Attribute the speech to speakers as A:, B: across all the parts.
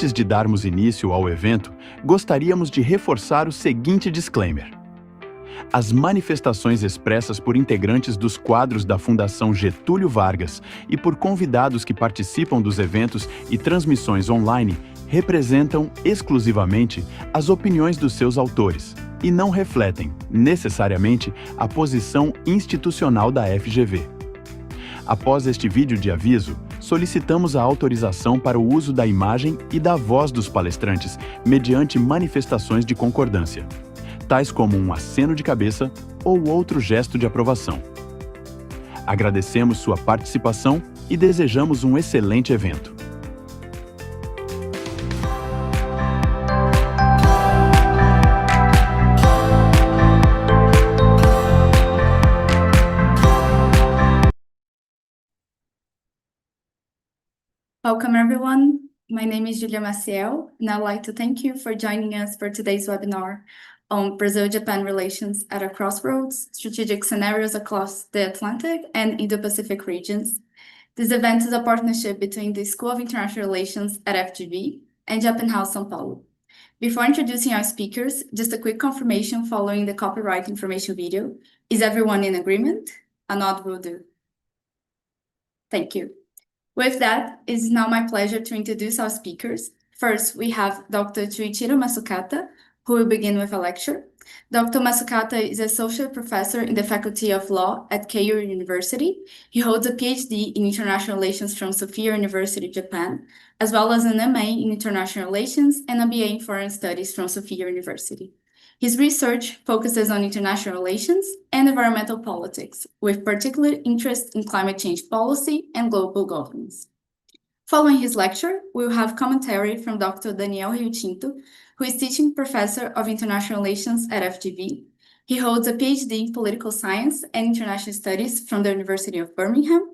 A: Antes de darmos início ao evento, gostaríamos de reforçar o seguinte disclaimer. As manifestações expressas por integrantes dos quadros da Fundação Getúlio Vargas e por convidados que participam dos eventos e transmissões online representam exclusivamente as opiniões dos seus autores e não refletem, necessariamente, a posição institucional da FGV. Após este vídeo de aviso, solicitamos a autorização para o uso da imagem e da voz dos palestrantes mediante manifestações de concordância, tais como um aceno de cabeça ou outro gesto de aprovação. Agradecemos sua participação e desejamos um excelente evento.
B: Welcome, everyone. My name is Julia Maciel, and I'd like to thank you for joining us for today's webinar on Brazil-Japan relations at a crossroads, strategic scenarios across the Atlantic and Indo-Pacific regions. This event is a partnership between the School of International Relations at FGV and Japan House São Paulo. Before introducing our speakers, just a quick confirmation following the copyright information video. Is everyone in agreement? A nod will do. Thank you. With that, it is now my pleasure to introduce our speakers. First, we have Dr. Chuichiro Masukata, who will begin with a lecture. Dr. Masukata is associate professor in the Faculty of Law at Keio University. He holds a PhD in International Relations from Sophia University, Japan, as well as an MA in International Relations and a BA in Foreign Studies from Sophia University. His research focuses on international relations and environmental politics, with particular interest in climate change policy and global governance. Following his lecture, we will have commentary from Dr. Daniel Rio Tinto, who is teaching professor of international relations at FGV. He holds a PhD in political science and international studies from the University of Birmingham,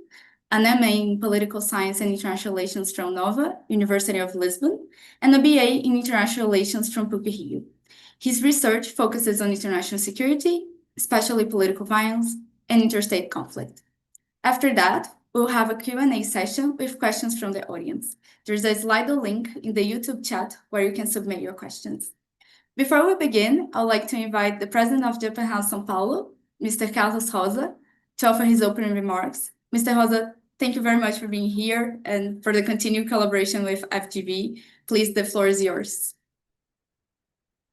B: an MA in political science and international relations from Nova, University of Lisbon, and a BA in international relations from PUC-Rio. His research focuses on international security, especially political violence, and interstate conflict. After that, we'll have a Q&A session with questions from the audience. There's a Slido link in the YouTube chat where you can submit your questions. Before we begin, I'd like to invite the President of Japan House São Paulo, Mr. Carlos Rosa, to offer his opening remarks. Mr. Rosa, thank you very much for being here and for the continued collaboration with FGV. Please, the floor is yours.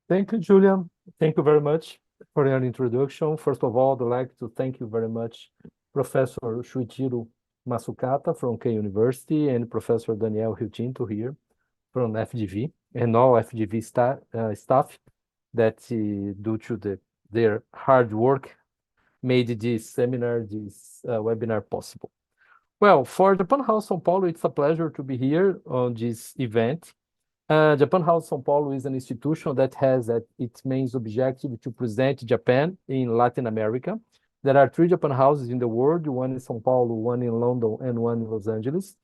C: Thank you, Julia. Thank you very much for your introduction. First of all, I'd like to thank you very much, Professor Shuichiro Masukata from Keio University and Professor Daniel Rio Tinto here from FGV and all FGV staff that, due to their hard work, made this seminar, this webinar possible. Well, for Japan House São Paulo, it's a pleasure to be here on this event. Japan House São Paulo is an institution that has at its main objective to present Japan in Latin America. There are 3 Japan houses in the world, one in São Paulo, one in London, and one in Los Angeles.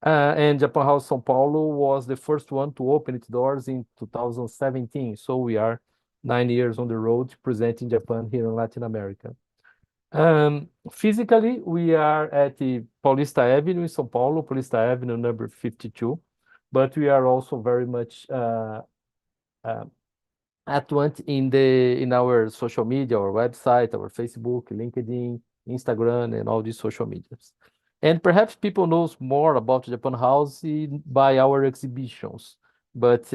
C: And Japan House São Paulo was the first one to open its doors in 2017. So we are 9 years on the road presenting Japan here in Latin America. Physically, we are at the Paulista Avenue in São Paulo, Paulista Avenue number 52. But we are also very much advanced in our social media, our website, our Facebook, LinkedIn, Instagram, and all these social medias. And perhaps people knows more about Japan House by our exhibitions, but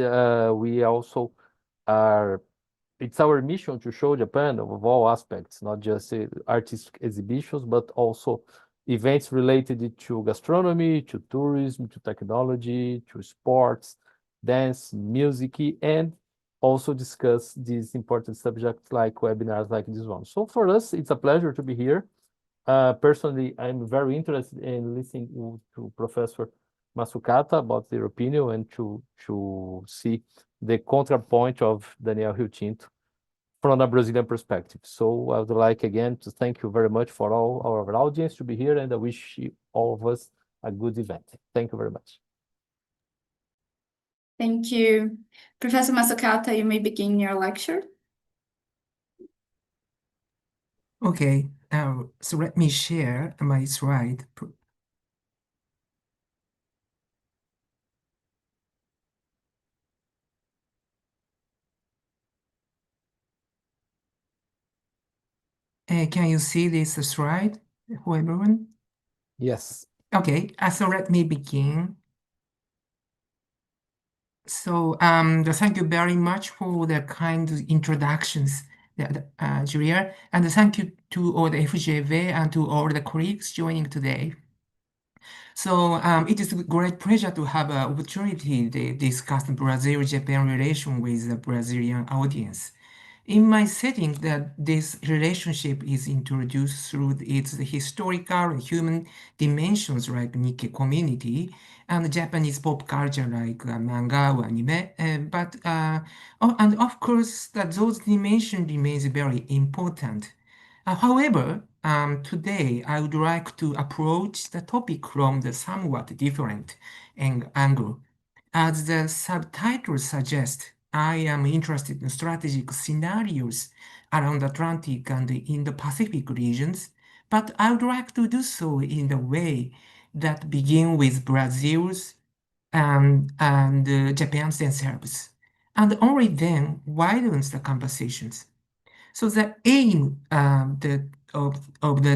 C: we also are. It's our mission to show Japan of all aspects, not just artistic exhibitions, but also events related to gastronomy, to tourism, to technology, to sports, dance, music, and also discuss these important subjects like webinars like this one. So for us, it's a pleasure to be here. Personally, I'm very interested in listening to Professor Masukata about their opinion and to see the counterpoint of Daniel Rio Tinto from a Brazilian perspective. So I would like again to thank you very much for all our audience to be here, and I wish all of us a good event. Thank you very much.
B: Thank you. Professor Masukata, you may begin your lecture.
D: Okay, so let me share my slide. Can you see this slide for everyone?
C: Yes.
D: Okay, so let me begin. So thank you very much for the kind introductions, Julia, and thank you to all the FJV and to all the colleagues joining today. So it is a great pleasure to have an opportunity to discuss Brazil-Japan relation with the Brazilian audience. In my setting, this relationship is introduced through its historical and human dimensions like Nikkei community and Japanese pop culture like manga or anime. And of course, that those dimensions remains very important. However, today I would like to approach the topic from the somewhat different angle. As the subtitle suggests, I am interested in strategic scenarios around the Atlantic and the Indo-Pacific regions, but I would like to do so in a way that begin with Brazil's and Japan's themselves, and only then widens the conversations. So the aim of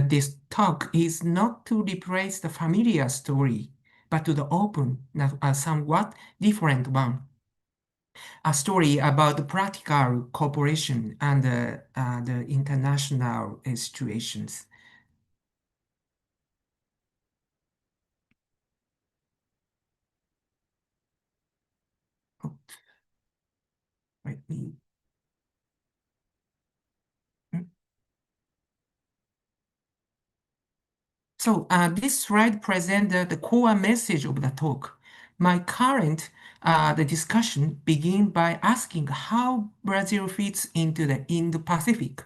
D: this talk is not to replace the familiar story, but to the open, a somewhat different one. A story about the practical cooperation and the international situations. Oh, let me. hmm. So this slide presents the core message of the talk. My current the discussion begin by asking how Brazil fits into the Indo-Pacific.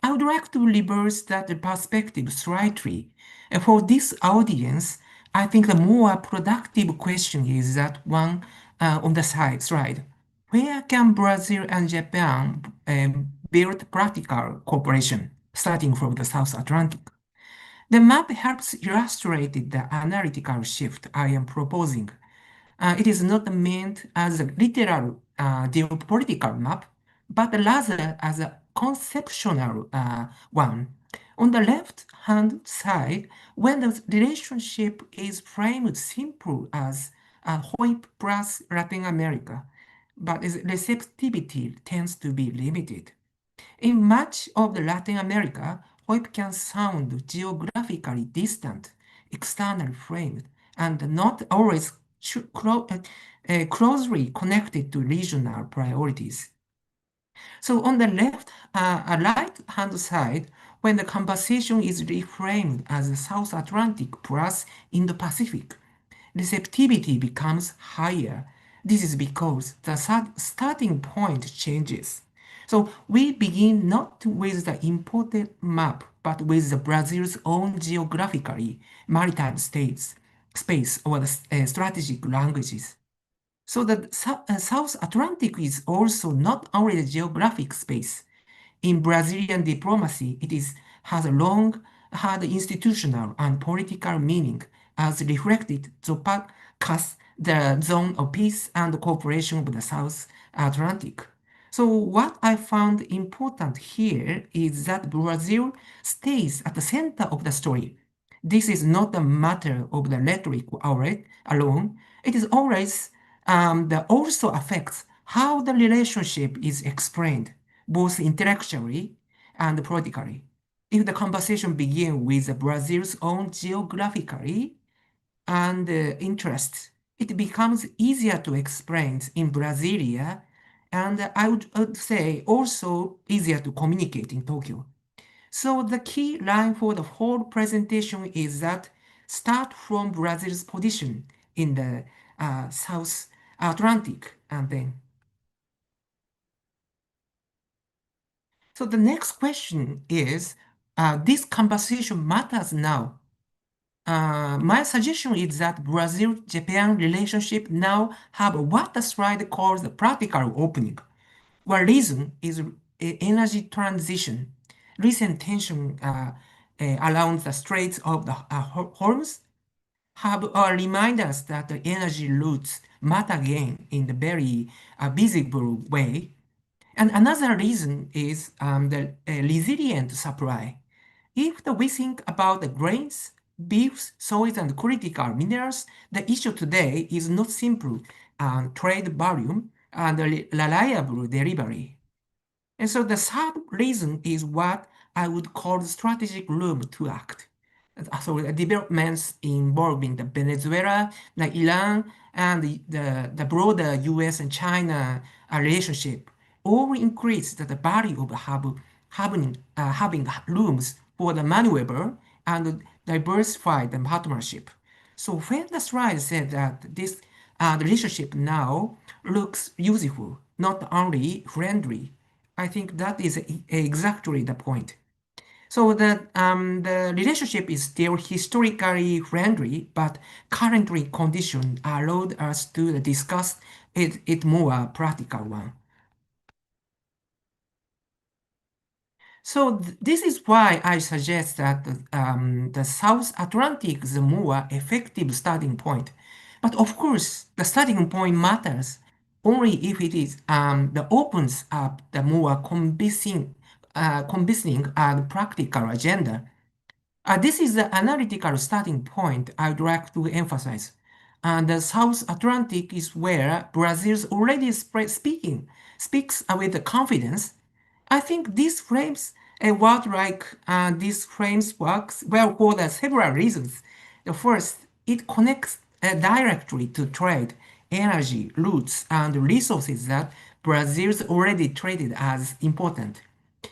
D: I would like to reverse that perspective slightly. For this audience, I think the more productive question is that one on the slide. Where can Brazil and Japan build practical cooperation, starting from the South Atlantic? The map helps illustrate the analytical shift I am proposing. It is not meant as a literal geopolitical map, but rather as a conceptual one. On the left-hand side, when the relationship is framed simple as WHOIP plus Latin America, but its receptivity tends to be limited. In much of Latin America, WHOIP can sound geographically distant, externally framed, and not always closely connected to regional priorities. So on the right-hand side, when the conversation is reframed as the South Atlantic plus Indo-Pacific, receptivity becomes higher. This is because the starting point changes. So we begin not with the imported map, but with the Brazil's own geographically maritime space or the strategic languages. So the South Atlantic is also not only the geographic space. In Brazilian diplomacy, has a long, hard institutional and political meaning as reflected as the zone of peace and cooperation of the South Atlantic. So what I found important here is that Brazil stays at the center of the story. This is not a matter of the rhetoric alone. It is always that also affects how the relationship is explained, both intellectually and politically. If the conversation begins with Brazil's own geographically and interests, it becomes easier to explain in Brasilia, and I would say also easier to communicate in Tokyo. So the key line for the whole presentation is that start from Brazil's position in the South Atlantic and then. So the next question is, this conversation matters now. My suggestion is that Brazil-Japan relationship now have what the slide calls the practical opening. One reason is energy transition. Recent tension around the Straits of the Hormuz have remind us that the energy routes matter again in a very visible way. And another reason is the resilient supply. if we think about the grains, beefs, soils, and critical minerals, the issue today is not simple trade volume and reliable delivery. And so the third reason is what I would call strategic room to act. So the developments involving the Venezuela, the Iran, and the broader US and China relationship all increase the value of having rooms for the maneuver and diversified partnership. So when the slide said that this relationship now looks useful, not only friendly, I think that is exactly the point. So the relationship is still historically friendly, but currently conditions allowed us to discuss it more practical one. So this is why I suggest that the South Atlantic is a more effective starting point. But of course, the starting point matters only if it is the opens up the more convincing and practical agenda. This is the analytical starting point I'd like to emphasize. The South Atlantic is where Brazil's already speaks with confidence. I think this frames a word like this frames works well for several reasons. The first, it connects directly to trade, energy, routes, and resources that Brazil's already treated as important.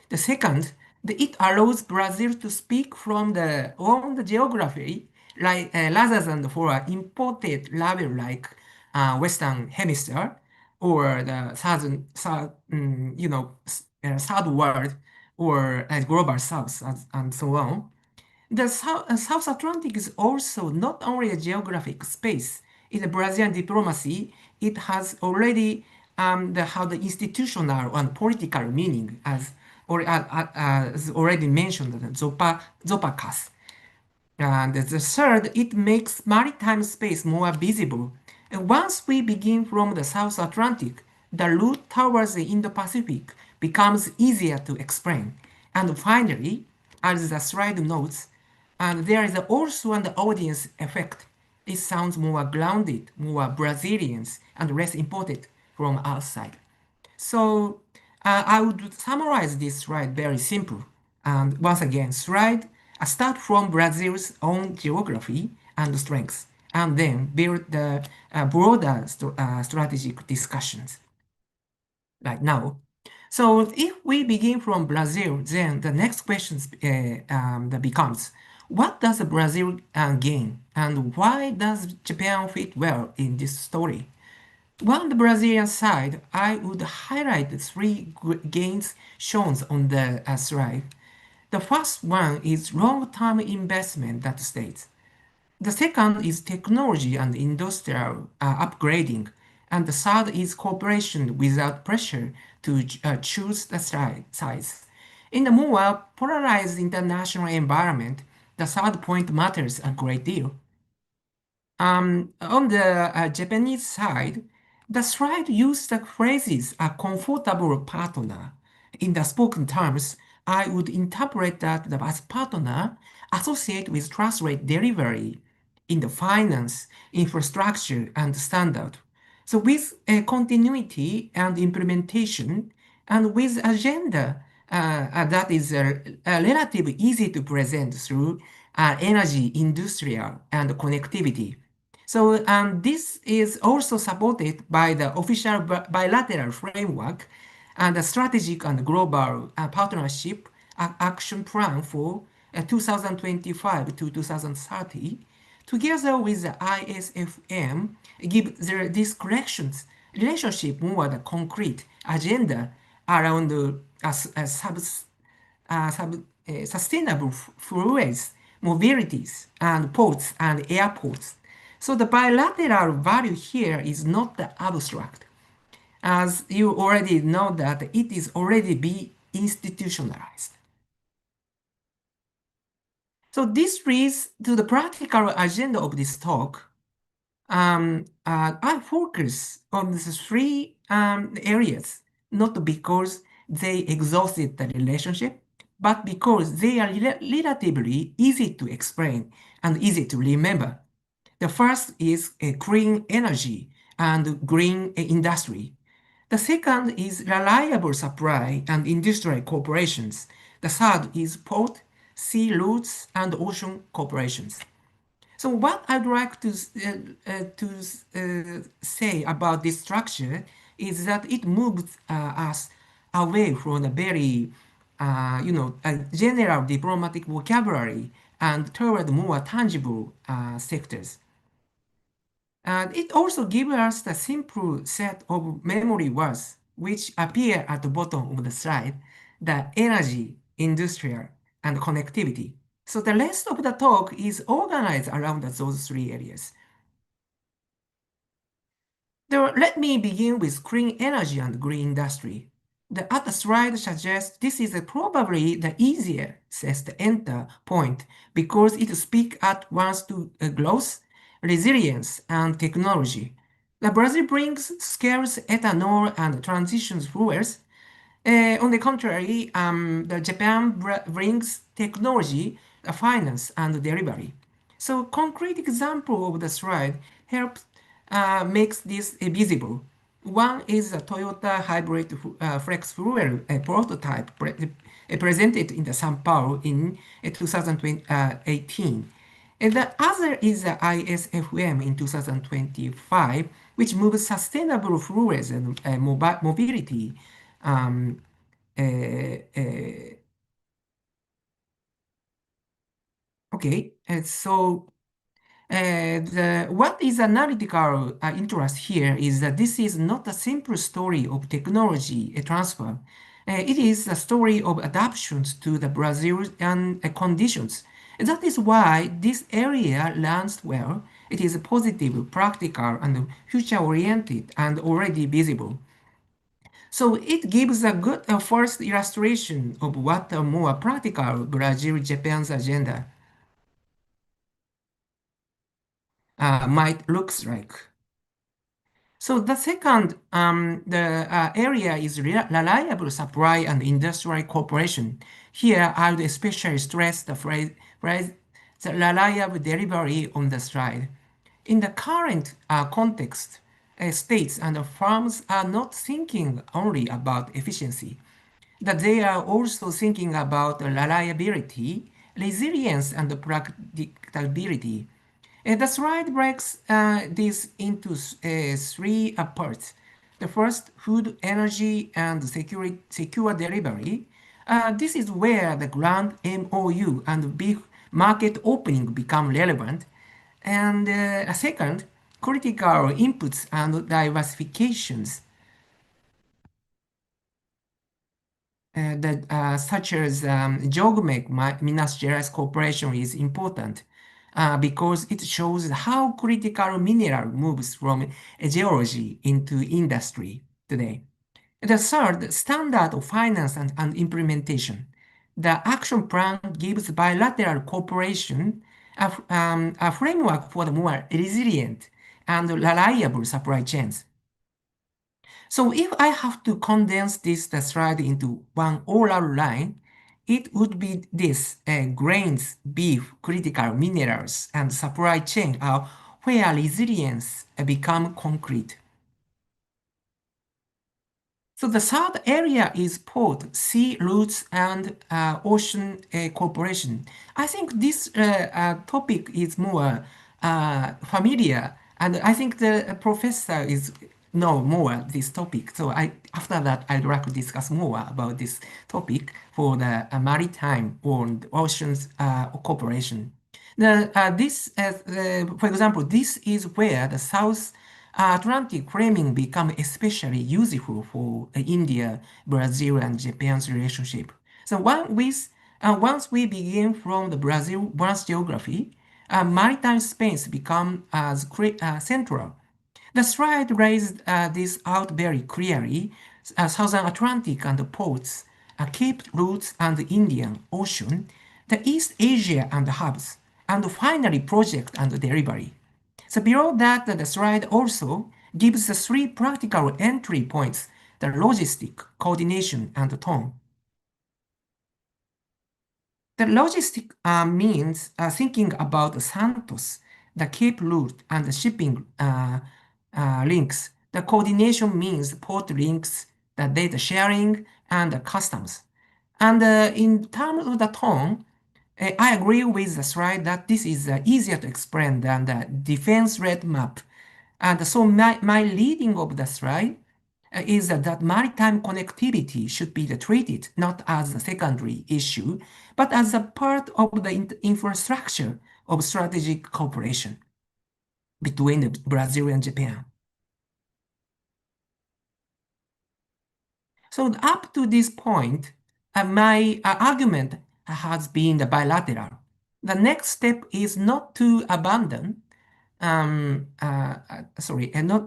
D: The second, it allows Brazil to speak from the own geography, like rather than for an imported level like Western Hemisphere or the third world or global South and so on. The South Atlantic is also not only a geographic space. In the Brazilian diplomacy, it has already the institutional and political meaning as already mentioned, the Zopacas. And the third, it makes maritime space more visible. And once we begin from the South Atlantic, the route towards the Indo-Pacific becomes easier to explain. And finally, as the slide notes, and there is also an audience effect. It sounds more grounded, more Brazilian, and less imported from outside. So I would summarize this slide very simple. And once again, start from Brazil's own geography and strengths, and then build the broader strategic discussions. Right now. So if we begin from Brazil, then the next question that becomes, what does Brazil gain, and why does Japan fit well in this story? On the Brazilian side, I would highlight the three gains shown on the slide. The first one is long-term investment that states. The second is technology and industrial upgrading. And the third is cooperation without pressure to choose the size. In the more polarized international environment, the third point matters a great deal. On the Japanese side, the slide used the phrases a comfortable partner. In the spoken terms, I would interpret that as partner associated with trust-rate delivery in the finance, infrastructure, and standard. So with continuity and implementation, and with agenda that is relatively easy to present through energy, industrial, and connectivity. So this is also supported by the official bilateral framework and the strategic and global partnership action plan for 2025 to 2030, together with the ISFM, give these corrections relationship more the concrete agenda around sustainable fluids, mobilities, and ports and airports. So the bilateral value here is not the abstract, as you already know that it is already be institutionalized. So this leads to the practical agenda of this talk. I focus on these three areas, not because they exhausted the relationship, but because they are relatively easy to explain and easy to remember. The first is clean energy and green industry. The second is reliable supply and industrial corporations. The third is port, sea routes, and ocean corporations. So what I'd like to say about this structure is that it moves us away from the very, general diplomatic vocabulary and toward more tangible sectors. And it also gives us the simple set of memory words which appear at the bottom of the slide, the energy, industrial, and connectivity. So the rest of the talk is organized around those three areas. Let me begin with clean energy and green industry. The other slide suggests this is probably the easiest enter point because it speaks at once to growth, resilience, and technology. The Brazil brings scarce ethanol and transition fuels. On the contrary, the Japan brings technology, finance, and delivery. So concrete example of the slide helps makes this visible. One is a Toyota hybrid flex fuel prototype presented in the São Paulo in 2018. And the other is the ISFM in 2025, which moves sustainable fuels and mobility okay, and so what is analytical interest here is that this is not a simple story of technology transfer. It is a story of adaptations to the Brazilian conditions. That is why this area lands well. It is positive, practical, and future-oriented, and already visible. So it gives a good first illustration of what a more practical Brazil-Japan's agenda might looks like. So the second area is reliable supply and industrial cooperation. Here, I would especially stress the phrase the reliable delivery on the slide. In the current context, states and firms are not thinking only about efficiency, that they are also thinking about reliability, resilience, and predictability. The slide breaks this into three parts. The first, food, energy, and secure delivery. This is where the grand MOU and big market opening become relevant. And a second, critical inputs and diversifications such as Jogmec Minas Gerais Corporation is important because it shows how critical mineral moves from geology into industry today. The third, standard of finance and implementation. The action plan gives bilateral cooperation a framework for the more resilient and reliable supply chains. So if I have to condense this slide into one oral line, it would be this: grains, beef, critical minerals, and supply chain are where resilience become concrete. So the third area is port, sea routes, and ocean cooperation. I think this topic is more familiar, and I think the professor is know more this topic. So after that, I'd like to discuss more about this topic for the maritime or oceans cooperation. For example, this is where the South Atlantic framing become especially useful for India, Brazil, and Japan's relationship. So once we begin from the Brazil geography, maritime space become as central. The slide lays this out very clearly. Southern Atlantic and the ports, Cape routes and the Indian Ocean, the East Asia and the hubs, and finally project and delivery. So below that, the slide also gives the three practical entry points: the logistic, coordination, and the tone. The logistic means thinking about Santos, the Cape route, and the shipping links. The coordination means port links, the data sharing, and the customs. And in terms of the tone, I agree with the slide that this is easier to explain than the defense red map. And so my reading of the slide is that maritime connectivity should be treated not as a secondary issue, but as a part of the infrastructure of strategic cooperation between Brazil and Japan. So up to this point, my argument has been the bilateral. The next step is not to abandon not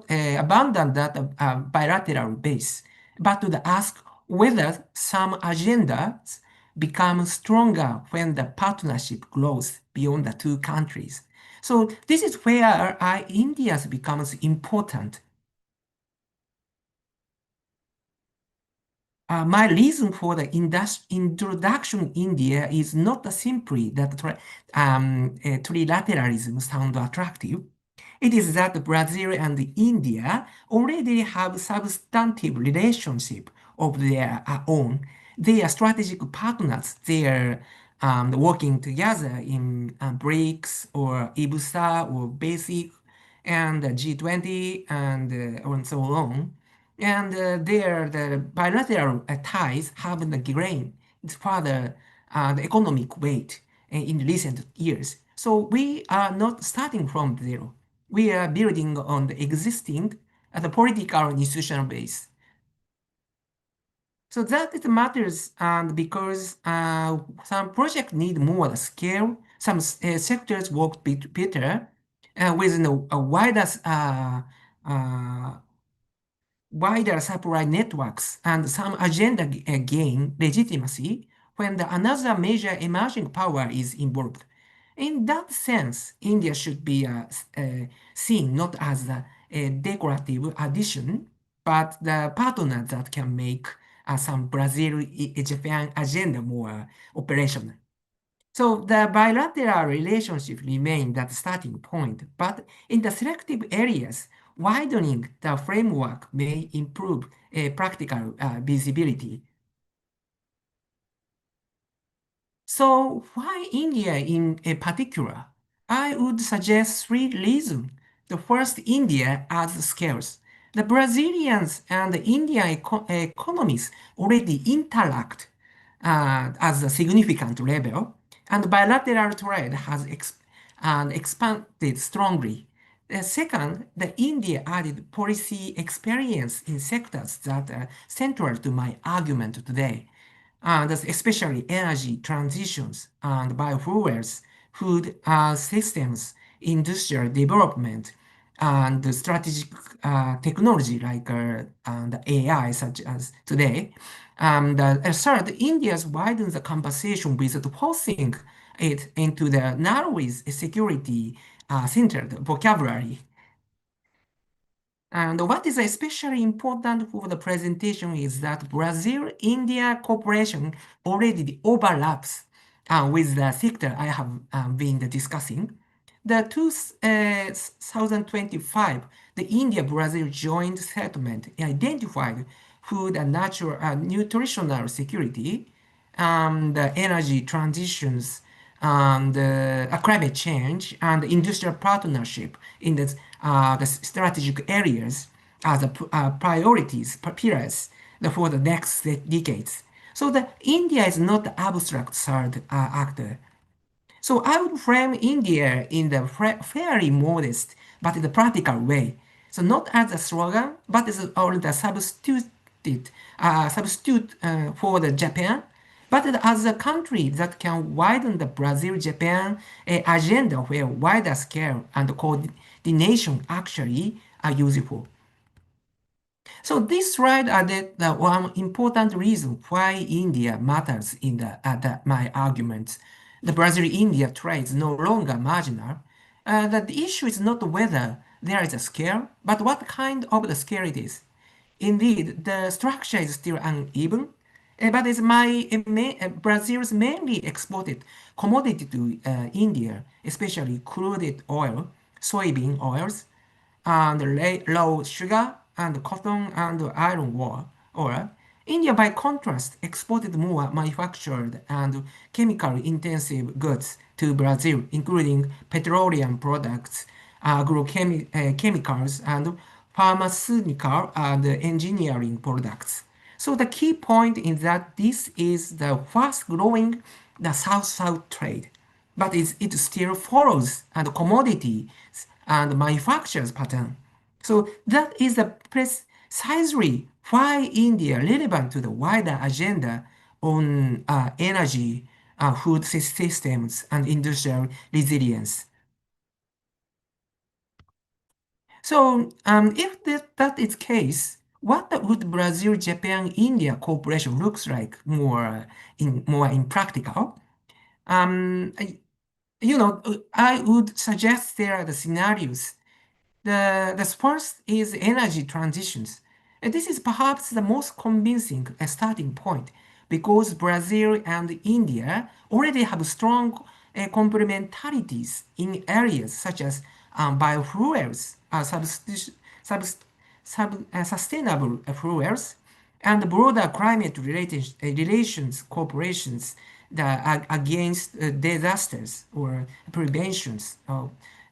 D: abandon that bilateral base, but to ask whether some agendas become stronger when the partnership grows beyond the two countries. So this is where India becomes important. My reason for the introduction India is not simply that trilateralism sounds attractive. It is that Brazil and India already have substantive relationship of their own. They are strategic partners. They are working together in BRICS or IBUSA or BASIC and G20 and so on. And the bilateral ties have gained further the economic weight in recent years. So we are not starting from zero. We are building on the existing the political and institutional base. So that it matters because some projects need more scale, some sectors work better with a wider supply networks, and some agenda gain legitimacy when another major emerging power is involved. In that sense, India should be seen not as a decorative addition, but the partner that can make some Brazil-Japan agenda more operational. So the bilateral relationship remains that starting point, but in the selective areas, widening the framework may improve practical visibility. So why India in particular? I would suggest three reasons. The first, India adds scales. The Brazilians and the Indian economies already interact at a significant level, and bilateral trade has expanded strongly. The second, the India added policy experience in sectors that are central to my argument today, and especially energy transitions and biofuels, food systems, industrial development, and the strategic technology like the AI, such as today. And third, India's widens the conversation with forcing it into the narrowest security-centered vocabulary. And what is especially important for the presentation is that Brazil-India cooperation already overlaps with the sector I have been discussing. The 2025, the India-Brazil joint settlement identified food and natural nutritional security, the energy transitions, and climate change, and industrial partnership in the strategic areas as priorities, pillars for the next decades. So the India is not the abstract third actor. So I would frame India in the fairly modest but in the practical way. So not as a slogan, but as the substitute for the Japan, but as a country that can widen the Brazil-Japan agenda where wider scale and coordination actually are useful. So this slide added the one important reason why India matters in my arguments. The Brazil-India trade is no longer marginal. That the issue is not whether there is a scale, but what kind of the scale it is. Indeed, the structure is still uneven. But Brazil's mainly exported commodity to India, especially crude oil, soybean oils, and low sugar, and cotton and iron ore. India, by contrast, exported more manufactured and chemical-intensive goods to Brazil, including petroleum products, agrochemicals, and pharmaceutical and engineering products. So the key point is that this is the fast-growing the South-South trade, but it still follows and commodities and manufacturers pattern. So that is the precisely why India relevant to the wider agenda on energy, food systems, and industrial resilience. So if that is case, what would Brazil-Japan-India cooperation looks like more in practical? I would suggest there are the scenarios. The first is energy transitions. And this is perhaps the most convincing starting point because Brazil and India already have strong complementarities in areas such as biofuels, sustainable fuels, and broader climate relations cooperations against disasters or preventions.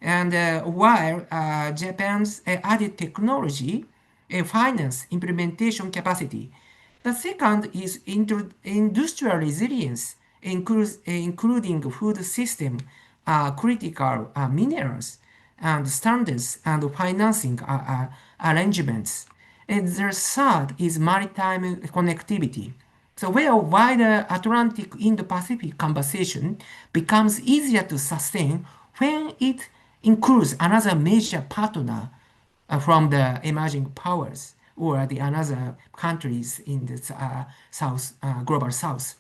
D: While Japan's added technology, finance, implementation capacity. The second is industrial resilience, including food system, critical minerals, and standards and financing arrangements. And the third is maritime connectivity. So where wider Atlantic Indo-Pacific conversation becomes easier to sustain when it includes another major partner from the emerging powers or the another countries in the global south.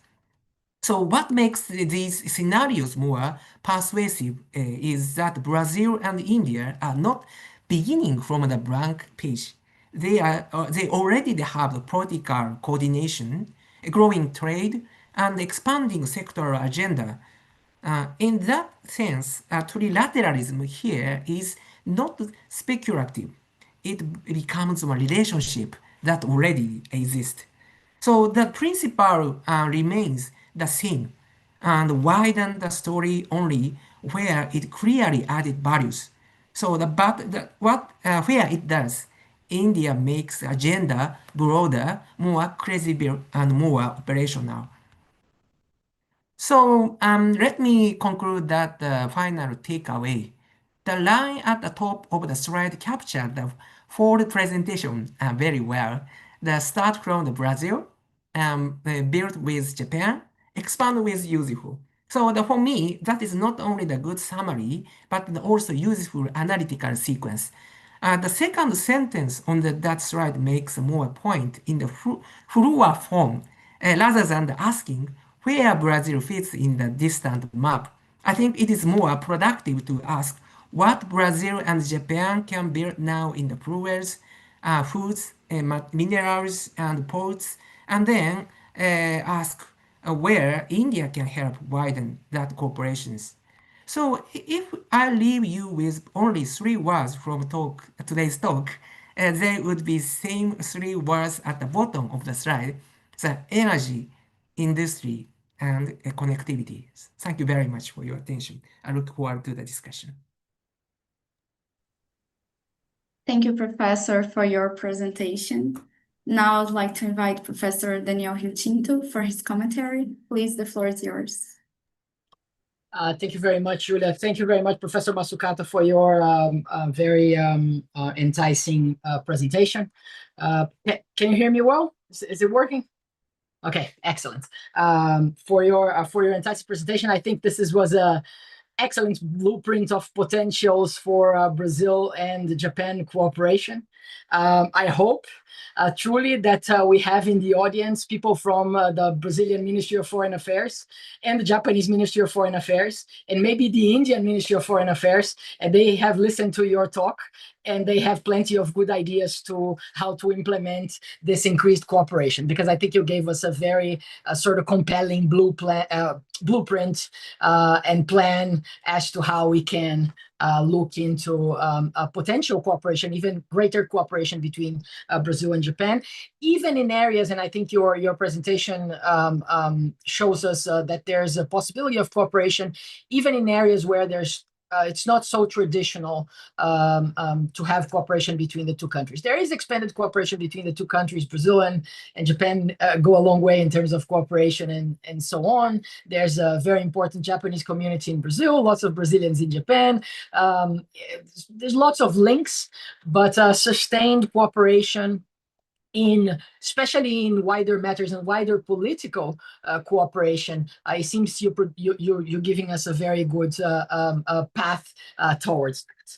D: So what makes these scenarios more persuasive is that Brazil and India are not beginning from the blank page. They already have the political coordination, growing trade, and expanding sectoral agenda. In that sense, trilateralism here is not speculative. It becomes a relationship that already exists. So the principle remains the same and widen the story only where it clearly added values. So where it does, India makes the agenda broader, more credible, and more operational. So let me conclude that the final takeaway. The line at the top of the slide captured the full presentation very well. The start from the Brazil, build with Japan, expand with useful. So for me, that is not only the good summary, but also useful analytical sequence. The second sentence on that slide makes more point in the fuller form, rather than asking where Brazil fits in the distant map. I think it is more productive to ask what Brazil and Japan can build now in the fuels, foods, minerals, and ports, and then ask where India can help widen that cooperations. So if I leave you with only 3 words from today's talk, they would be same 3 words at the bottom of the slide: the energy, industry, and connectivity. Thank you very much for your attention. I look forward to the discussion.
B: Thank you, Professor, for your presentation. Now I'd like to invite Professor Daniel Rio-Tinto for his commentary. Please, the floor is yours.
E: Thank you very much, Julia. Thank you very much, Professor Masukata, for your very enticing presentation. Can you hear me well? Is it working? Okay, excellent. For your enticing presentation, I think this was a excellent blueprint of potentials for Brazil and Japan cooperation. I hope truly that we have in the audience people from the Brazilian Ministry of Foreign Affairs and the Japanese Ministry of Foreign Affairs and maybe the Indian Ministry of Foreign Affairs, and they have listened to your talk and they have plenty of good ideas to how to implement this increased cooperation, because I think you gave us a very sort of compelling blueprint and plan as to how we can look into a potential cooperation, even greater cooperation between Brazil and Japan, even in areas, and I think your presentation shows us that there's a possibility of cooperation, even in areas where there's it's not so traditional to have cooperation between the two countries. There is expanded cooperation between the two countries. Brazil and Japan go a long way in terms of cooperation and so on. There's a very important Japanese community in Brazil, lots of Brazilians in Japan. There's lots of links, but sustained cooperation especially in wider matters and wider political cooperation, it seems you're giving us a very good path towards that.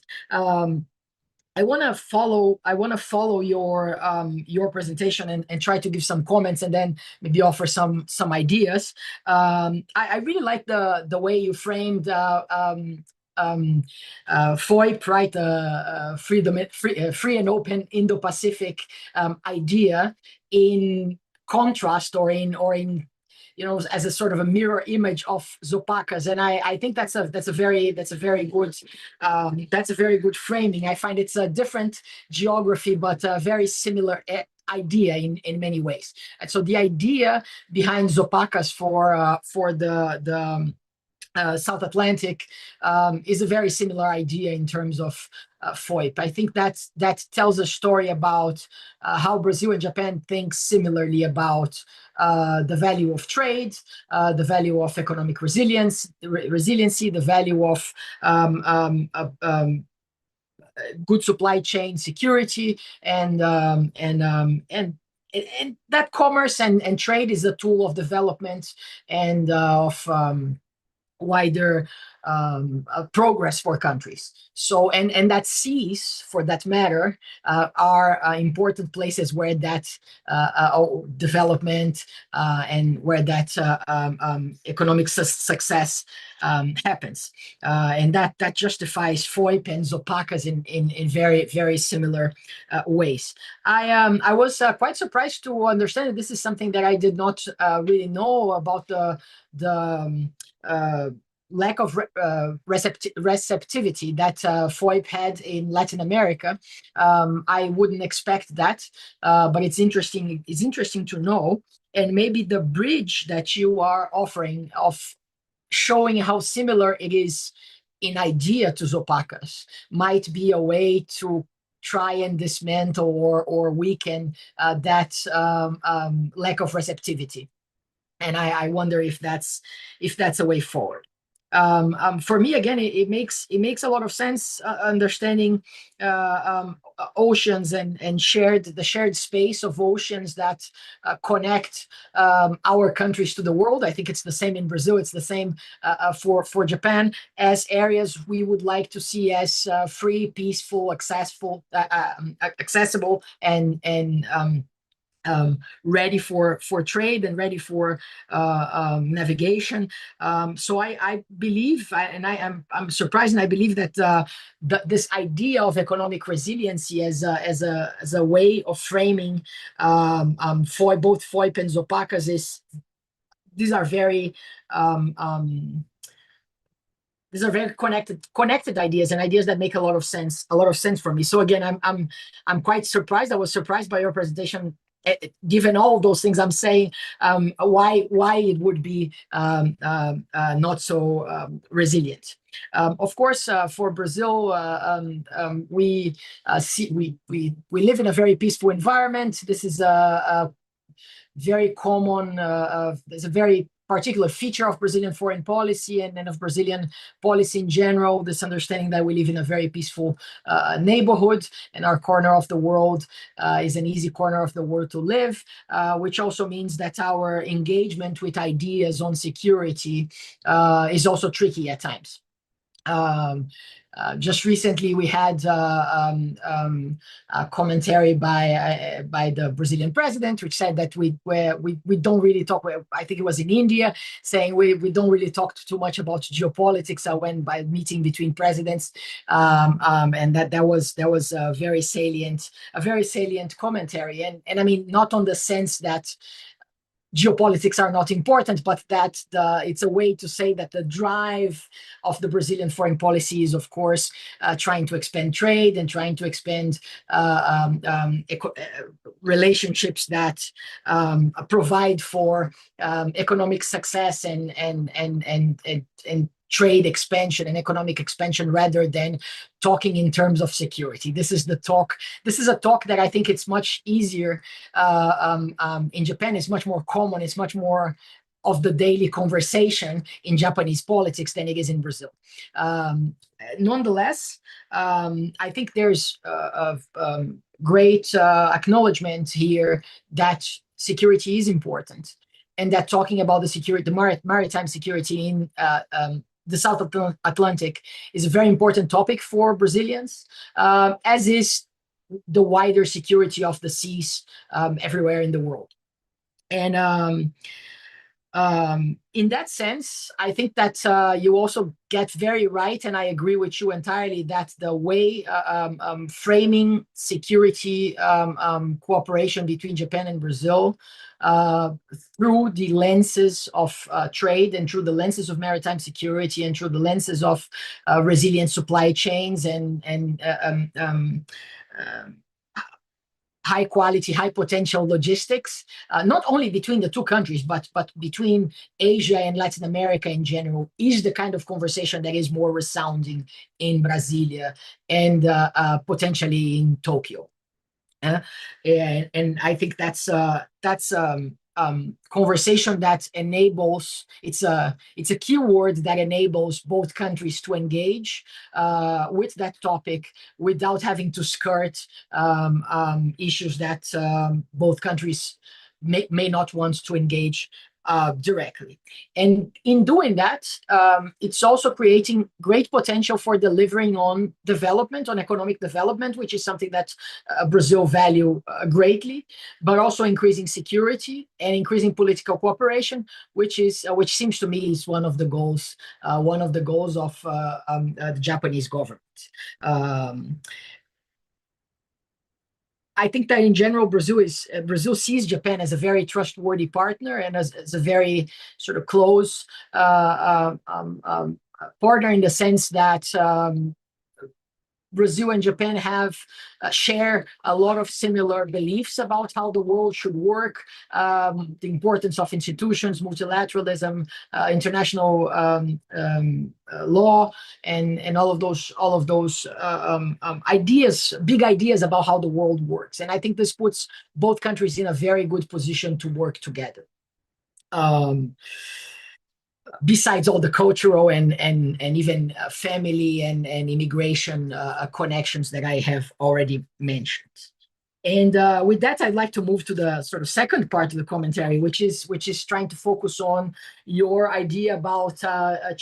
E: I want to follow your presentation and try to give some comments and then maybe offer some ideas. I really like the way you framed FOIP, right? Free and open Indo-Pacific idea, in contrast or in as a sort of a mirror image of Zopacas, and I think that's a very good framing. I find it's a different geography, but a very similar idea in many ways. And so the idea behind Zopacas for the South Atlantic is a very similar idea in terms of FOIP. I think that tells a story about how Brazil and Japan think similarly about the value of trade, the value of economic resiliency, the value of good supply chain security, and that commerce and trade is a tool of development and of wider progress for countries. So and that seas, for that matter, are important places where that development and where that economic success happens, and that justifies FOIP and Zopacas in very, very similar ways. I was quite surprised to understand that this is something that I did not really know about the lack of receptivity that FOIP had in Latin America. I wouldn't expect that, but it's interesting. It's interesting to know, and maybe the bridge that you are offering of showing how similar it is in idea to Zopacas might be a way to try and dismantle or weaken that lack of receptivity. And I wonder if that's a way forward. For me, again, it makes a lot of sense understanding oceans and the shared space of oceans that connect our countries to the world. I think it's the same in Brazil. It's the same for Japan, as areas we would like to see as free, peaceful, accessible, and ready for trade and ready for navigation. So I believe, and I'm surprised, and I believe that this idea of economic resiliency as a way of framing for both FOIP and Zopacas these are very connected ideas, and ideas that make a lot of sense for me. So again, I'm quite surprised. I was surprised by your presentation. Given all of those things I'm saying, why it would be not so resilient. Of course, for Brazil, we live in a very peaceful environment. This is a very common. There's a very particular feature of Brazilian foreign policy and of Brazilian policy in general, this understanding that we live in a very peaceful neighborhood, and our corner of the world is an easy corner of the world to live, which also means that our engagement with ideas on security is also tricky at times. Just recently, we had a commentary by the Brazilian president, which said that we don't really talk. I think it was in India, saying we don't really talk too much about geopolitics when by meeting between presidents, and that was a very salient commentary. And I mean, not on the sense that geopolitics are not important, but that it's a way to say that the drive of the Brazilian foreign policy is, of course, trying to expand trade and trying to expand relationships that provide for economic success and trade expansion and economic expansion, rather than talking in terms of security. This is a talk that I think it's much easier in Japan. It's much more common. It's much more of the daily conversation in Japanese politics than it is in Brazil. Nonetheless, I think there's a great acknowledgement here that security is important, and that talking about the maritime security in the South Atlantic is a very important topic for Brazilians, as is the wider security of the seas everywhere in the world. And in that sense, I think that you also get very right, and I agree with you entirely, that the way framing security cooperation between Japan and Brazil through the lenses of trade and through the lenses of maritime security and through the lenses of resilient supply chains and high quality, high potential logistics, not only between the two countries, but between Asia and Latin America in general, is the kind of conversation that is more resounding in Brasilia and potentially in Tokyo. And I think that's conversation that enables, it's a keyword that enables both countries to engage with that topic without having to skirt issues that both countries may not want to engage directly. And in doing that, it's also creating great potential for delivering on development, on economic development, which is something that Brazil value greatly, but also increasing security and increasing political cooperation, which seems to me is one of the goals of the Japanese government. I think that in general, Brazil sees Japan as a very trustworthy partner and as a very sort of close partner, in the sense that Brazil and Japan share a lot of similar beliefs about how the world should work, the importance of institutions, multilateralism, international law, and all of those ideas, big ideas about how the world works. And I think this puts both countries in a very good position to work together. Besides all the cultural and even family and immigration connections that I have already mentioned. And with that, I'd like to move to the sort of second part of the commentary, which is trying to focus on your idea about a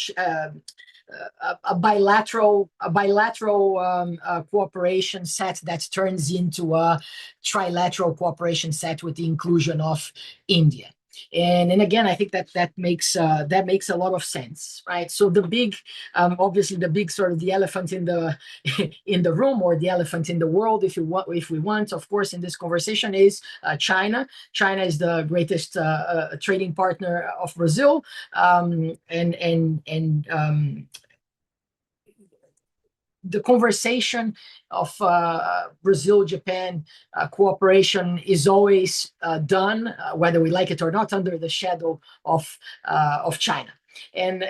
E: bilateral cooperation set that turns into a trilateral cooperation set with the inclusion of India. And again, I think that makes a lot of sense, right? So the big, obviously the big sort of the elephant in the room, or the elephant in the world, if we want, of course, in this conversation, is China. China is the greatest trading partner of Brazil, the conversation of Brazil-Japan cooperation is always done, whether we like it or not, under the shadow of China. And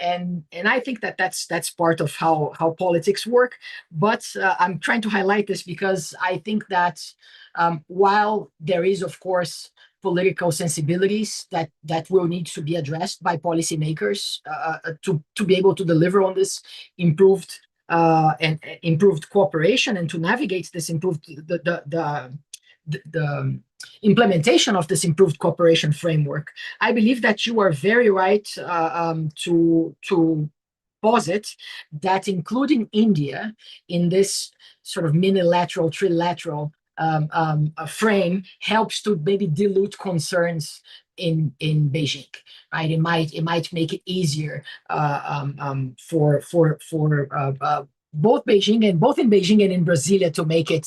E: I think that's part of how politics work. But I'm trying to highlight this because I think that while there is, of course, political sensibilities that will need to be addressed by policymakers to be able to deliver on this improved cooperation, and to navigate this the implementation of this improved cooperation framework, I believe that you are very right to posit that including India in this sort of minilateral, trilateral frame helps to maybe dilute concerns in Beijing, right? It might make it easier for both in Beijing and in Brasilia to make it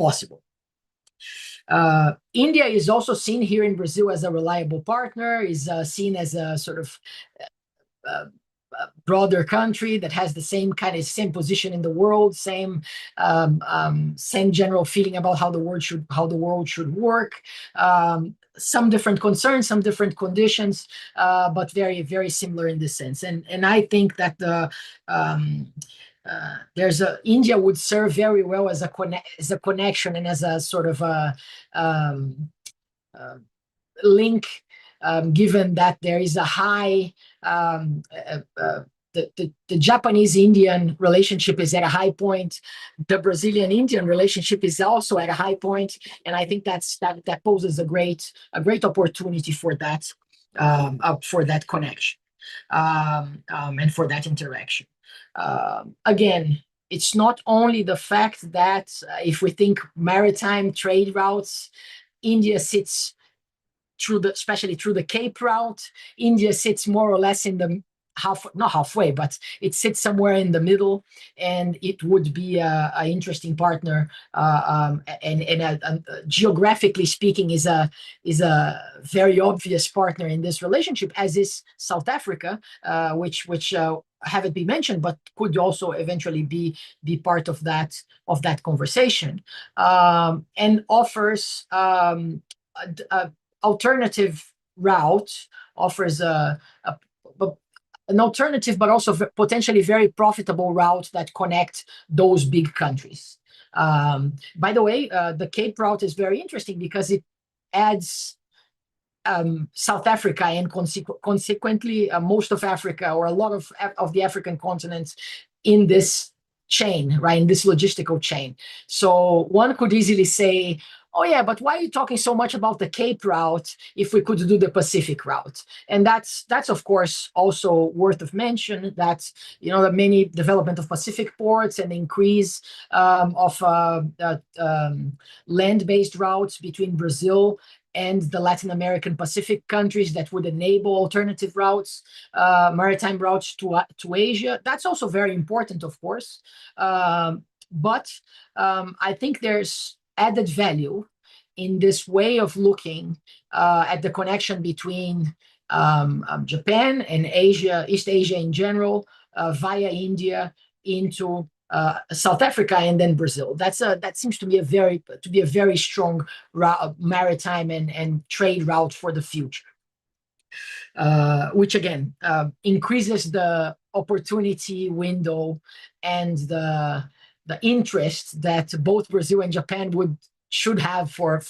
E: possible. India is also seen here in Brazil as a reliable partner, is seen as a sort of broader country that has the same position in the world, same general feeling about how the world should work. Some different concerns, some different conditions, but very, very similar in this sense. And I think that India would serve very well as a connection and as a sort of a link, given that there is a high the Japanese-Indian relationship is at a high point. The Brazilian-Indian relationship is also at a high point, and I think that poses a great opportunity for that connection and for that interaction. Again, it's not only the fact that if we think maritime trade routes, India sits especially through the Cape route. India sits more or less in the not halfway, but it sits somewhere in the middle, and it would be an interesting partner. And geographically speaking, is a very obvious partner in this relationship, as is South Africa, which haven't been mentioned, but could also eventually be part of that conversation, and offers alternative route, offers an alternative, but also potentially very profitable route that connect those big countries. By the way, the Cape route is very interesting because it adds South Africa and consequently most of Africa, or a lot of the African continent, in this chain, right, in this logistical chain. So one could easily say, oh yeah, but why are you talking so much about the Cape route if we could do the Pacific route? And that's of course also worth of mention, that the many development of Pacific ports and increase of land-based routes between Brazil and the Latin American Pacific countries that would enable alternative routes, maritime routes to Asia. That's also very important, of course. But I think there's added value in this way of looking at the connection between Japan and Asia, East Asia in general, via India into South Africa and then Brazil. That seems to be a very strong maritime and trade route for the future, which again increases the opportunity window and the interest that both Brazil and Japan should have for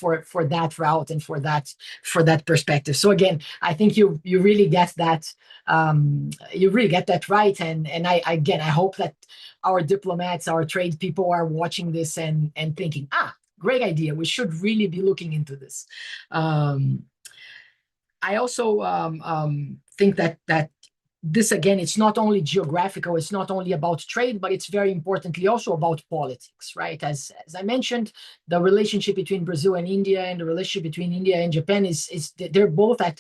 E: that route and for that perspective. So again, I think you really get that right, and I hope that our diplomats, our trade people are watching this and thinking, great idea, we should really be looking into this. I also think that this, again, it's not only geographical, it's not only about trade, but it's very importantly also about politics, right? As I mentioned, the relationship between Brazil and India and the relationship between India and Japan is they're both at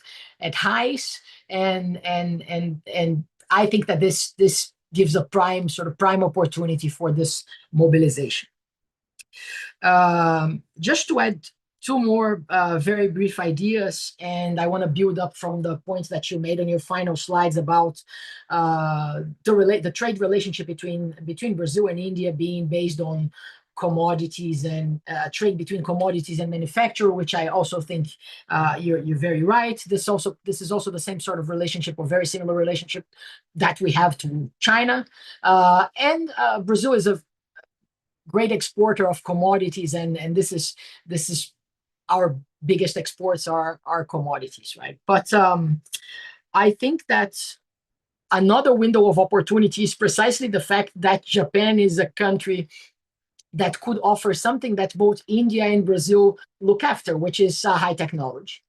E: highs, and I think that this gives a prime opportunity for this mobilization. Just to add two more very brief ideas, and I want to build up from the points that you made on your final slides about the trade relationship between Brazil and India being based on commodities and trade between commodities and manufacture, which I also think you're very right. This is also the same sort of relationship, or very similar relationship, that we have to China, and Brazil is a great exporter of commodities, and this is our biggest exports are commodities, right? But I think that another window of opportunity is precisely the fact that Japan is a country that could offer something that both India and Brazil look after, which is high technology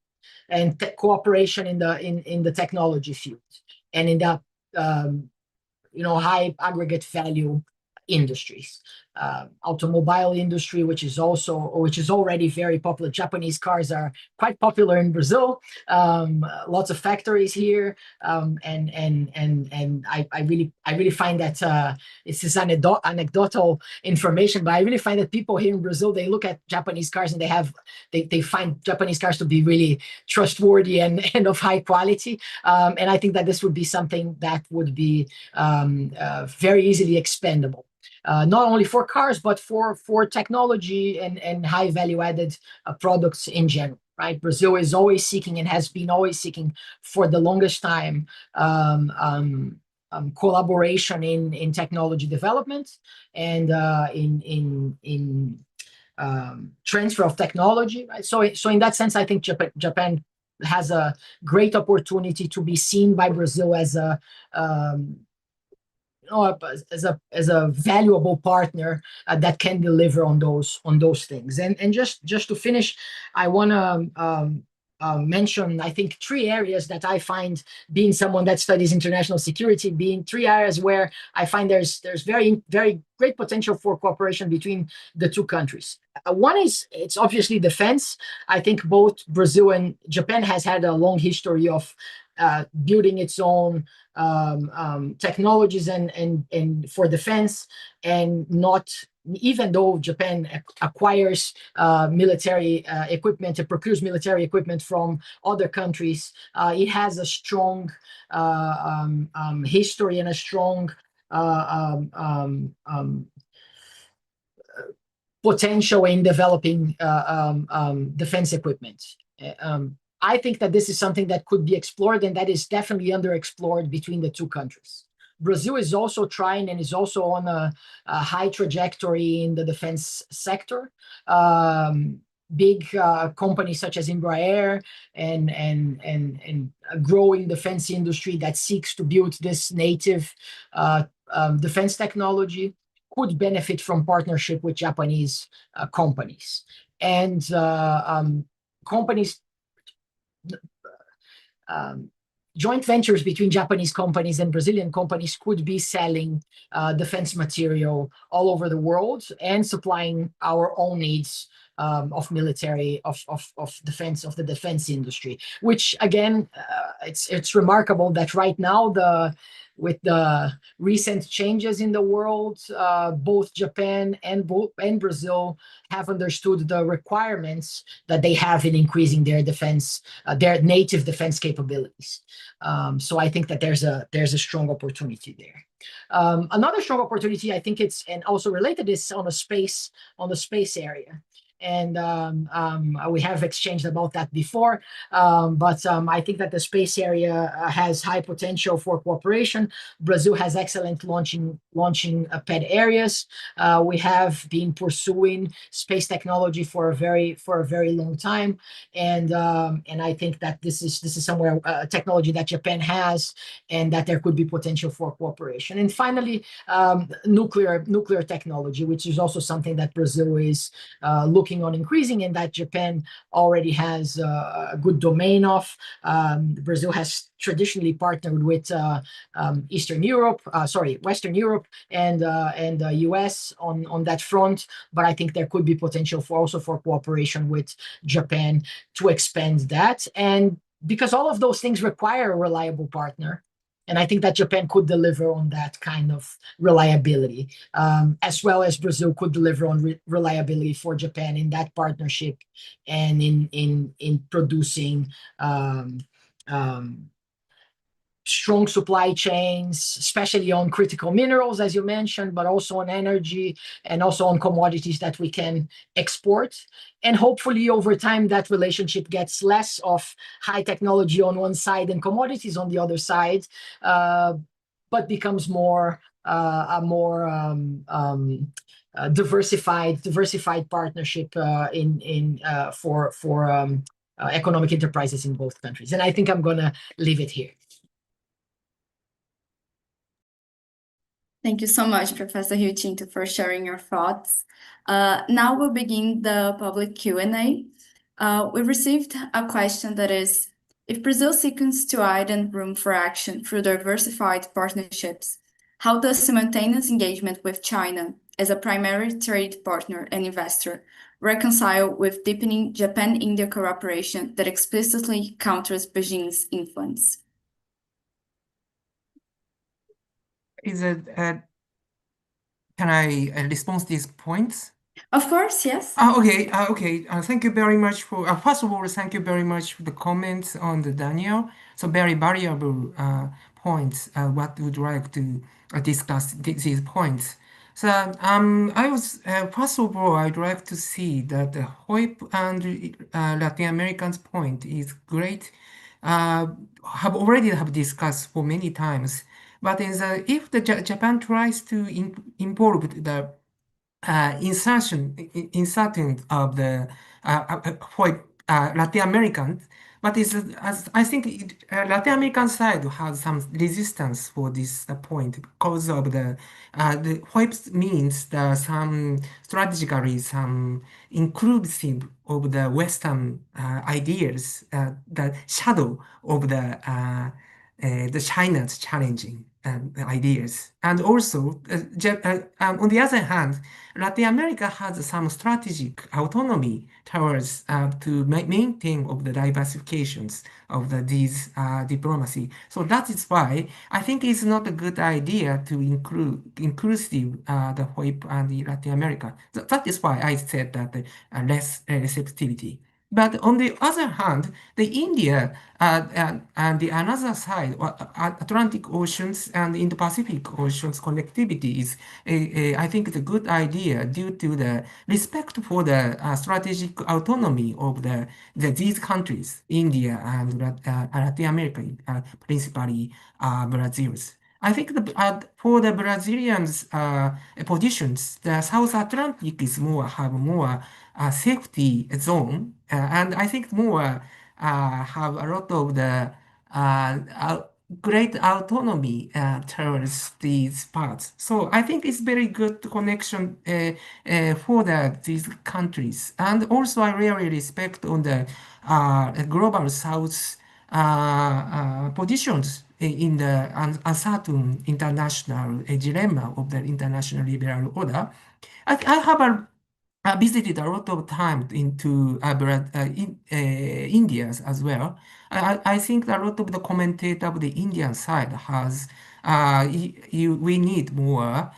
E: and cooperation in the technology field and in the high aggregate value industries. Automobile industry, which is already very popular. Japanese cars are quite popular in Brazil. Lots of factories here, and I really find that this is anecdotal information, but I really find that people here in Brazil, they look at Japanese cars and they find Japanese cars to be really trustworthy and of high quality. And I think that this would be something that would be very easily expendable. Not only for cars, but for technology and high value added products in general, right? Brazil is always seeking and has been always seeking for the longest time collaboration in technology development and in transfer of technology, right? So in that sense, I think Japan has a great opportunity to be seen by Brazil as a valuable partner that can deliver on those things. And just to finish, I want to mention, I think, 3 areas that I find, being someone that studies international security, being 3 areas where I find there's very, very great potential for cooperation between the 2 countries. One is, it's obviously defense. I think both Brazil and Japan has had a long history of building its own technologies and for defense, and not, even though Japan acquires military equipment, it procures military equipment from other countries, it has a strong history and a strong potential in developing defense equipment. I think that this is something that could be explored, and that is definitely underexplored between the 2 countries. Brazil is also trying and is also on a high trajectory in the defense sector. Big companies such as Embraer and a growing defense industry that seeks to build this native defense technology could benefit from partnership with Japanese companies. And companies, joint ventures between Japanese companies and Brazilian companies could be selling defense material all over the world and supplying our own needs of military, of defense, of the defense industry, which again, it's remarkable that right now, with the recent changes in the world, both Japan and Brazil have understood the requirements that they have in increasing their defense, their native defense capabilities. So I think that there's a strong opportunity there. Another strong opportunity, I think and also related, is on the space area. And we have exchanged about that before, but I think that the space area has high potential for cooperation. Brazil has excellent launching pad areas. We have been pursuing space technology for a very long time, and I think that this is somewhere technology that Japan has, and that there could be potential for cooperation. And finally, nuclear technology, which is also something that Brazil is looking on increasing, and that Japan already has a good domain of. Brazil has traditionally partnered with Western Europe and the US on that front, but I think there could be potential for cooperation with Japan to expand that. And because all of those things require a reliable partner, and I think that Japan could deliver on that kind of reliability, as well as Brazil could deliver on reliability for Japan in that partnership, and in producing strong supply chains, especially on critical minerals, as you mentioned, but also on energy and also on commodities that we can export. And hopefully over time, that relationship gets less of high technology on one side and commodities on the other side, but becomes more a more diversified partnership for economic enterprises in both countries. And I think I'm going to leave it here.
B: Thank you so much, Professor Hiltinto, for sharing your thoughts. Now we'll begin the public Q&A. We received a question that is, If Brazil seeks to widen room for action through diversified partnerships, how does simultaneous engagement with China as a primary trade partner and investor reconcile with deepening Japan-India cooperation that explicitly counters Beijing's influence?
D: Can I respond to these points?
B: Of course, yes.
D: Okay. Thank you very much for, first of all, thank you very much for the comments on the Daniel. So very valuable points. What would like to discuss these points. So I was first of all, I'd like to see that the HOIP and Latin Americans point is great. Have already discussed for many times. But if the Japan tries to involve the insertion of the for Latin American, but as I think Latin American side has some resistance for this point because of the what means some strategically some inclusive of the Western ideas, the shadow of the China's challenging ideas, and also on the other hand, Latin America has some strategic autonomy towards to maintain of the diversifications of these diplomacy. So that is why I think it's not a good idea to inclusive the WIP and the Latin America. That is why I said that less receptivity. But on the other hand, the India and the another side, Atlantic Oceans and Indo-Pacific Oceans connectivity is, I think, it's a good idea due to the respect for the strategic autonomy of these countries, India and Latin America, principally Brazil. I think for the Brazilians' positions, the South Atlantic is have more safety zone, and I think more have a lot of the great autonomy towards these parts. So I think it's very good connection for these countries. And also I really respect on the global South positions in the uncertain international dilemma of the international liberal order. I have visited a lot of time into India as well. I think a lot of the commentator of the Indian side has we need more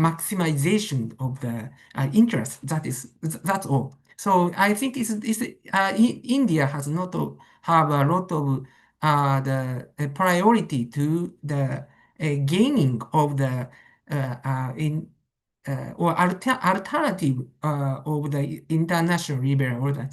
D: maximization of the interest. That's all. So I think India has not have a lot of the priority to the gaining of the in or alternative of the international liberal order.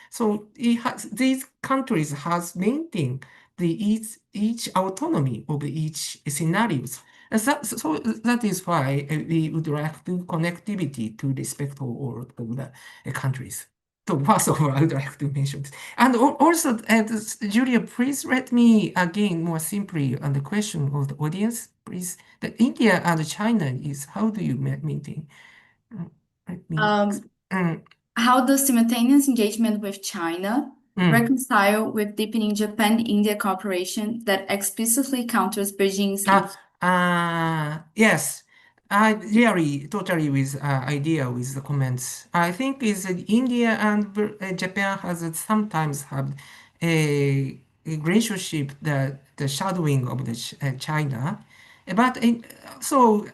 D: So these countries has maintained each autonomy of each scenarios. So that is why we would like to connectivity to respect all of the countries. So first of all, I would like to mention this. And also, Julia, please let me again more simply on the question of the audience, please. The India and China is how do you maintain? Let me.
B: How does simultaneous engagement with China reconcile with deepening Japan-India cooperation that explicitly counters Beijing's influence?
D: Yes, I really totally with idea with the comments. I think is that India and Japan has sometimes have a relationship the shadowing of the China, but so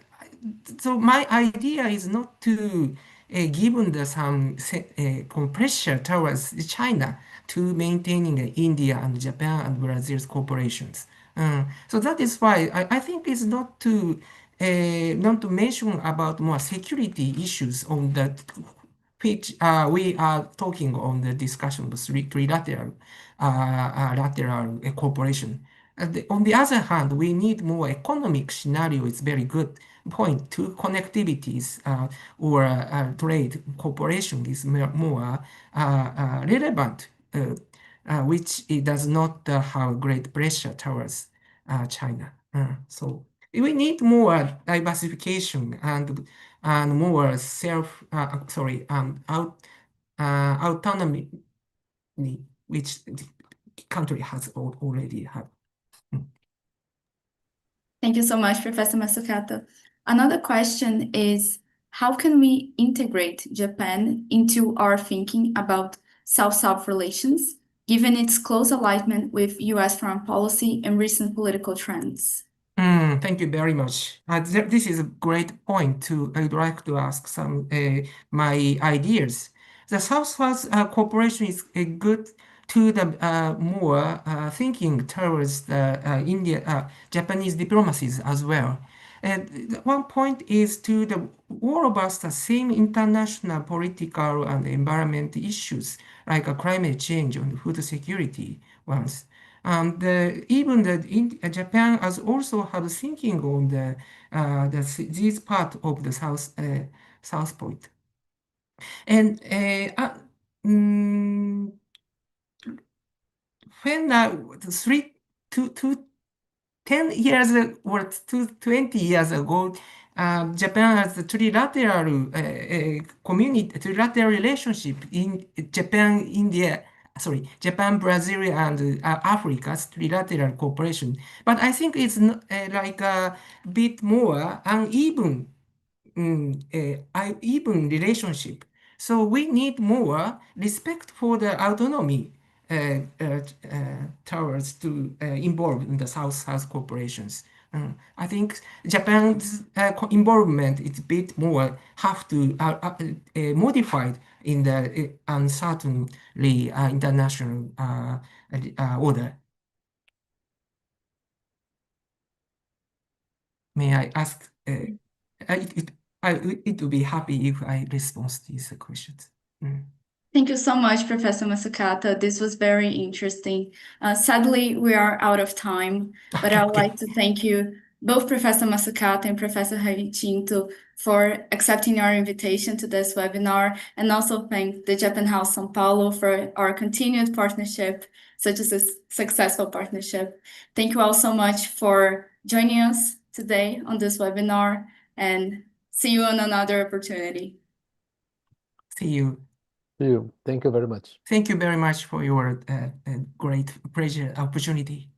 D: my idea is not to given some pressure towards China to maintaining India and Japan and Brazil's cooperations. So that is why I think it's not to mention about more security issues on that which we are talking on the discussion of trilateral lateral cooperation. On the other hand, we need more economic scenario. It's very good point to connectivities or trade cooperation is more relevant, which it does not have great pressure towards China. So we need more diversification and more autonomy which the country has already had.
B: Thank you so much, Professor Masukata. Another question is, how can we integrate Japan into our thinking about South-South relations, given its close alignment with US foreign policy and recent political trends?
D: Thank you very much. This is a great point I would like to ask some my ideas. The South-South cooperation is good to the more thinking towards the Japanese diplomacies as well. And one point is to the all of us the same international political and environment issues like climate change and food security ones. And even Japan has also had thinking on this part of the South Point. And when the 10 years or 20 years ago, Japan has a trilateral trilateral relationship in Japan, Brazil, and Africa's trilateral cooperation. But I think it's like a bit more uneven, even relationship. So we need more respect for the autonomy towards to involve in the South-South cooperations. I think Japan's involvement is a bit more have to modified in the uncertainly international order. May I ask? It would be happy if I respond to these questions.
B: Thank you so much, Professor Masukata. This was very interesting. Sadly, we are out of time, but I would
D: Okay.
B: like to thank you, both Professor Masukata and Professor Halichinto, for accepting our invitation to this webinar, and also thank the Japan House São Paulo for our continued partnership, such as a successful partnership. Thank you all so much for joining us today on this webinar, and see you on another opportunity.
D: See you.
C: See you. Thank you very much.
D: Thank you very much for your great pleasure opportunity.